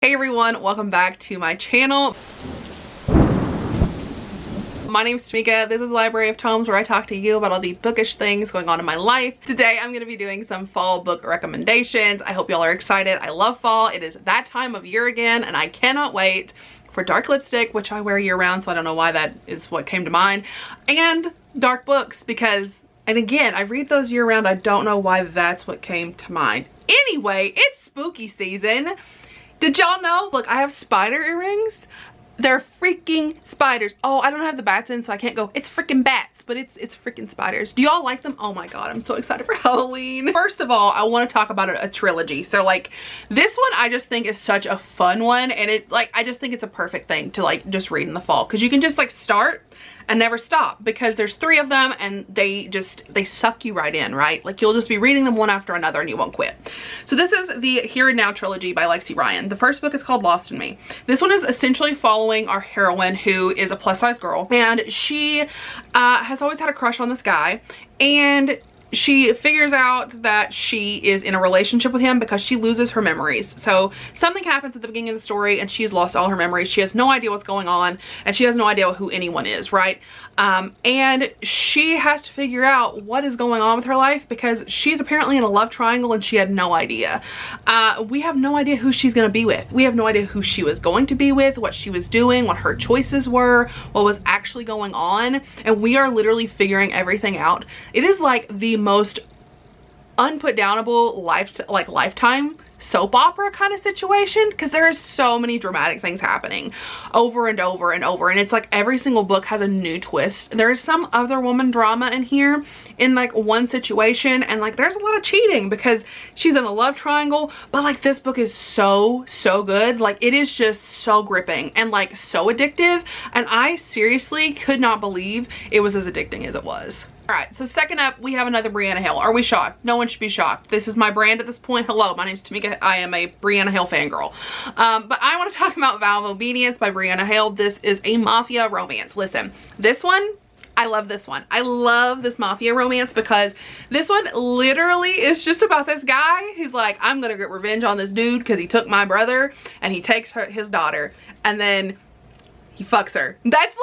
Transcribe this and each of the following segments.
Hey everyone, welcome back to my channel. My name's Tamika. This is Library of Tomes, where I talk to you about all the bookish things going on in my life. Today I'm going to be doing some fall book recommendations. I hope y'all are excited. I love fall. It is that time of year again and I cannot wait for dark lipstick, which I wear year round, so I don't know why that is what came to mind, and dark books because, and again, I read those year round. I don't know why that's what came to mind. Anyway, it's spooky season. Did y'all know? Look, I have spider earrings. They're freaking spiders. Oh, I don't have the bats in, so I can't go, it's freaking bats, but it's freaking spiders. Do y'all like them? Oh my God, I'm so excited for Halloween. First of all, I want to talk about a trilogy. So like this one, I just think is such a fun one. And it like, I just think it's a perfect thing to like just read in the fall. Cause you can just like start and never stop because there's 3 of them and they suck you right in, right? Like you'll just be reading them one after another and you won't quit. So this is the Here and Now Trilogy by Lexi Ryan. The first book is called Lost in Me. This one is essentially following our heroine, who is a plus size girl, and she has always had a crush on this guy, and she figures out that she is in a relationship with him because she loses her memories. So something happens at the beginning of the story and she's lost all her memories. She has no idea what's going on and she has no idea who anyone is, right? And she has to figure out what is going on with her life because she's apparently in a love triangle and she had no idea. We have no idea who she's gonna be with. We have no idea who she was going to be with, what she was doing, what her choices were, what was actually going on. And we are literally figuring everything out. It is like the most unputdownable lifetime soap opera kind of situation because there are so many dramatic things happening over and over and over, and it's like every single book has a new twist. There is some other woman drama in here in like one situation, and like there's a lot of cheating because she's in a love triangle, but like this book is so good. Like it is just so gripping and like so addictive, and I seriously could not believe it was as addicting as it was. All right, so second up, we have another Brianna Hill. Are we shocked? No one should be shocked. This is my brand at this point. Hello, my name's Tamika. I am a Brianna Hill fangirl. But I want to talk about Vow of Obedience by Brianna Hill. This is a mafia romance. Listen, this one, I love this one. I love this mafia romance because this one literally is just about this guy. He's like, I'm gonna get revenge on this dude because he took my brother, and he takes his daughter, and then he fucks her. That's literally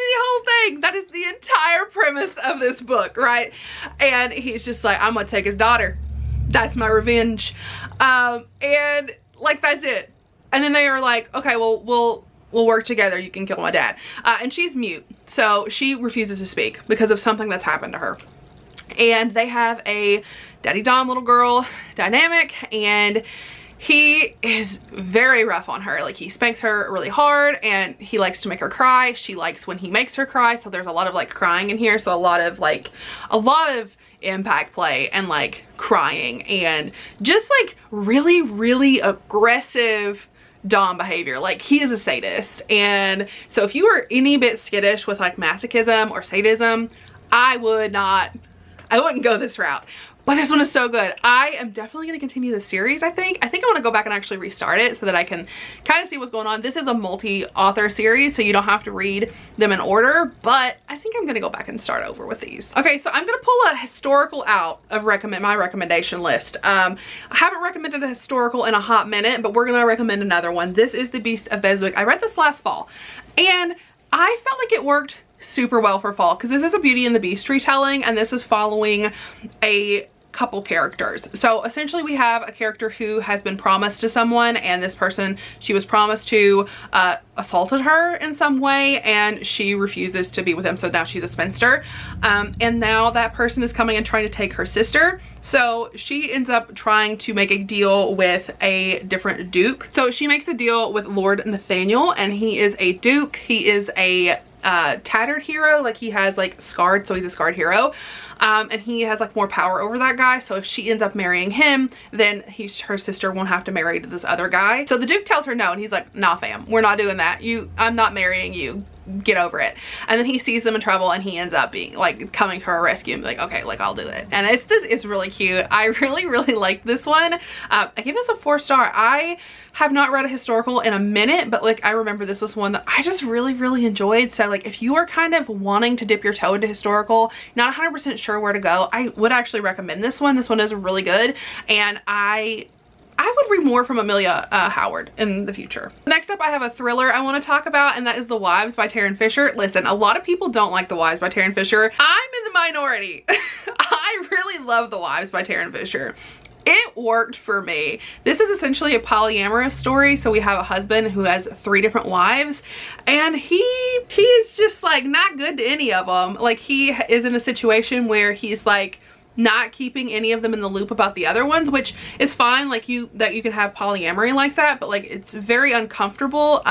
the whole thing. That is the entire premise of this book, right? And he's just like, I'm gonna take his daughter. That's my revenge. And like, that's it. And then they are like, okay, well, we'll work together. You can kill my dad. And she's mute. So she refuses to speak because of something that's happened to her. And they have a daddy dom little girl dynamic, and he is very rough on her. Like he spanks her really hard and he likes to make her cry. She likes when he makes her cry. So there's a lot of like crying in here. So a lot of impact play and like crying and just like really aggressive dom behavior. Like he is a sadist. And so if you are any bit skittish with like masochism or sadism, I wouldn't go this route. But this one is so good. I am definitely going to continue the series, I think. I want to go back and actually restart it so that I can kind of see what's going on. This is a multi-author series, so you don't have to read them in order, but I think I'm going to go back and start over with these. Okay, so I'm going to pull a historical out of my recommendation list. I haven't recommended a historical in a hot minute, but we're going to recommend another one. This is The Beast of Besswick. I read this last fall, and I felt like it worked super well for fall because this is a Beauty and the Beast retelling, and this is following a couple characters. So essentially we have a character who has been promised to someone, and this person she was promised to assaulted her in some way, and she refuses to be with him, so now she's a spinster. And now that person is coming and trying to take her sister, so she ends up trying to make a deal with a different duke. So she makes a deal with Lord Nathaniel, and he is a duke. He is a tattered hero, like he has like scarred, so he's a scarred hero, and he has like more power over that guy. So if she ends up marrying him, then her sister won't have to marry this other guy. So the duke tells her no, and he's like, nah fam, we're not doing that. I'm not marrying you, get over it. And then he sees them in trouble, and he ends up being like coming to her rescue and be like, okay, like I'll do it. And it's really cute. I really liked this one. I give this a 4-star. I have not read a historical in a minute, but like I remember this was one that I just really enjoyed. So like if you are kind of wanting to dip your toe into historical, not 100% sure where to go, I would actually recommend this one. This one is really good, and I I would read more from Amelia Howard in the future. Next up, I have a thriller I want to talk about, and that is The Wives by Taryn Fisher. Listen, a lot of people don't like The Wives by Taryn Fisher. I'm in the minority. I really love The Wives by Taryn Fisher. It worked for me. This is essentially a polyamorous story. So we have a husband who has 3 different wives, and he's just like not good to any of them. Like, he is in a situation where he's like not keeping any of them in the loop about the other ones, which is fine, like that you can have polyamory like that, but like it's very uncomfortable.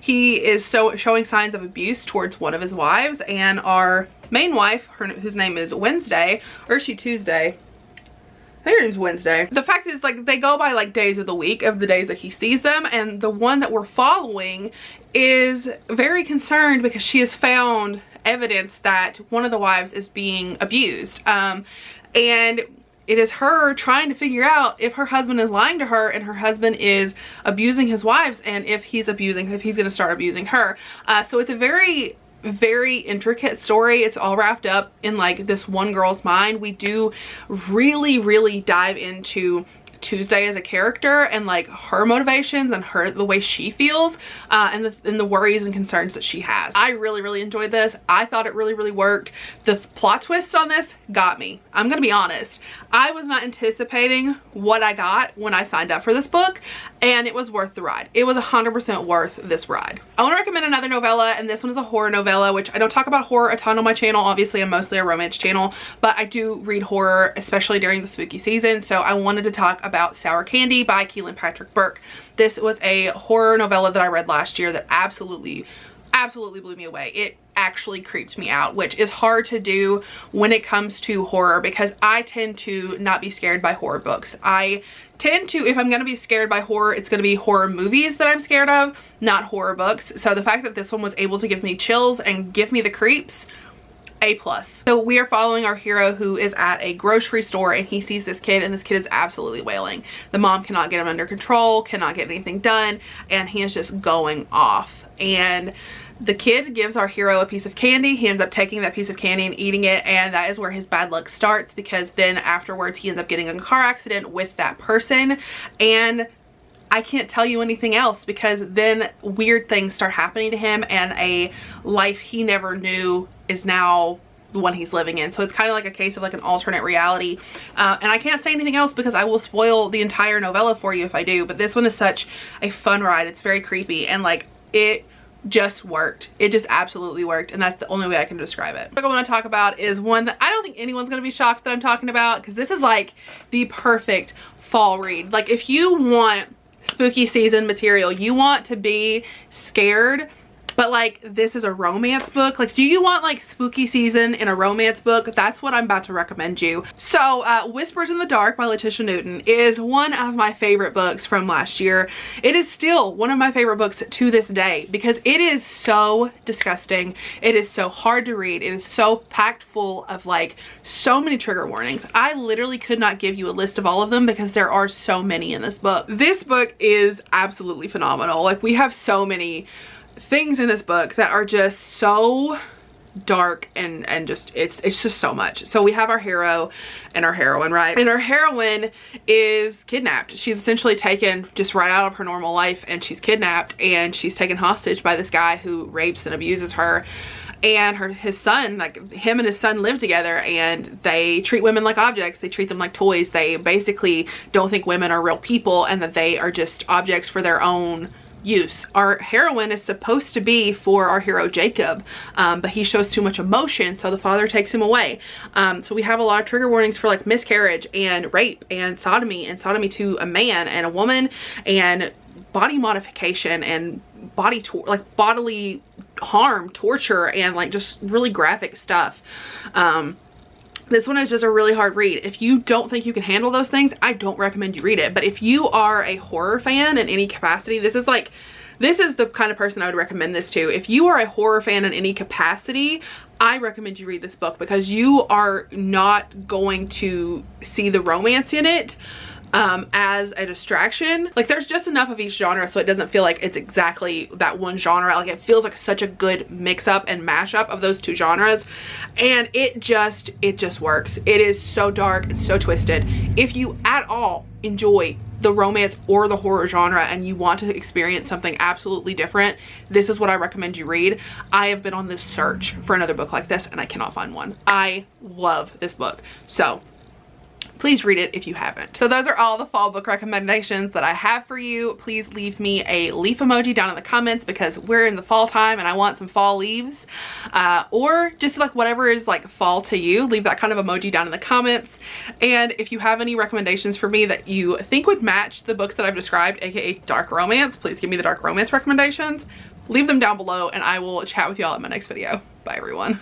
He is showing signs of abuse towards one of his wives, and our main wife, whose name is Wednesday, or is she Tuesday? I think her name's Wednesday. The fact is, like, they go by like days of the week of the days that he sees them, and the one that we're following is very concerned because she has found evidence that one of the wives is being abused. And it is her trying to figure out if her husband is lying to her and her husband is abusing his wives, and if he's gonna start abusing her. So it's a very intricate story. It's all wrapped up in like this one girl's mind. We do really dive into Tuesday as a character and like her motivations and the way she feels, and the worries and concerns that she has. I really enjoyed this. I thought it really worked. The plot twist on this got me. I'm gonna be honest. I was not anticipating what I got when I signed up for this book, and it was worth the ride. It was 100% worth this ride. I want to recommend another novella, and this one is a horror novella, which I don't talk about horror a ton on my channel. Obviously, I'm mostly a romance channel, but I do read horror, especially during the spooky season. So I wanted to talk about Sour Candy by Keelan Patrick Burke. This was a horror novella that I read last year that absolutely blew me away. It actually creeped me out, which is hard to do when it comes to horror, because I tend to not be scared by horror books. I tend to, if I'm gonna be scared by horror, it's gonna be horror movies that I'm scared of, not horror books. So the fact that this one was able to give me chills and give me the creeps, A+. So we are following our hero who is at a grocery store, and he sees this kid, and this kid is absolutely wailing. The mom cannot get him under control, cannot get anything done, and he is just going off. And the kid gives our hero a piece of candy. He ends up taking that piece of candy and eating it, and that is where his bad luck starts, because then afterwards he ends up getting in a car accident with that person. And I can't tell you anything else, because then weird things start happening to him, and a life he never knew is now the one he's living in. So it's kind of like a case of like an alternate reality. And I can't say anything else because I will spoil the entire novella for you if I do. But this one is such a fun ride. It's very creepy, and like it just worked. It just absolutely worked, and that's the only way I can describe it. What I want to talk about is one that I don't think anyone's going to be shocked that I'm talking about, because this is like the perfect fall read. Like, if you want spooky season material, you want to be scared, but like this is a romance book. Like, do you want like spooky season in a romance book? That's what I'm about to recommend you. So Whispers in the Dark by Letitia Newton is one of my favorite books from last year. It is still one of my favorite books to this day, because it is so disgusting. It is so hard to read. It is so packed full of like so many trigger warnings. I literally could not give you a list of all of them because there are so many in this book. This book is absolutely phenomenal. Like, we have so many things in this book that are just so dark, and just it's just so much. So we have our hero and our heroine, right? And our heroine is kidnapped. She's essentially taken just right out of her normal life, and she's kidnapped, and she's taken hostage by this guy who rapes and abuses her. And his son, like him and his son live together, and they treat women like objects. They treat them like toys. They basically don't think women are real people, and that they are just objects for their own use. Our heroine is supposed to be for our hero Jacob, but he shows too much emotion, so the father takes him away. So we have a lot of trigger warnings for like miscarriage and rape and sodomy to a man and a woman, and body modification and bodily harm, torture, and like just really graphic stuff. This one is just a really hard read. If you don't think you can handle those things, I don't recommend you read it. But if you are a horror fan in any capacity, this is the kind of person I would recommend this to. If you are a horror fan in any capacity, I recommend you read this book, because you are not going to see the romance in it as a distraction. Like, there's just enough of each genre so it doesn't feel like it's exactly that one genre. Like, it feels like such a good mix-up and mashup of those two genres, and it just works. It is so dark and so twisted. If you at all enjoy the romance or the horror genre and you want to experience something absolutely different, this is what I recommend you read. I have been on this search for another book like this and I cannot find one. I love this book. So please read it if you haven't. So those are all the fall book recommendations that I have for you. Please leave me a leaf emoji down in the comments because we're in the fall time and I want some fall leaves. Or just like whatever is like fall to you, leave that kind of emoji down in the comments. And if you have any recommendations for me that you think would match the books that I've described, aka dark romance, please give me the dark romance recommendations. Leave them down below and I will chat with y'all in my next video. Bye everyone.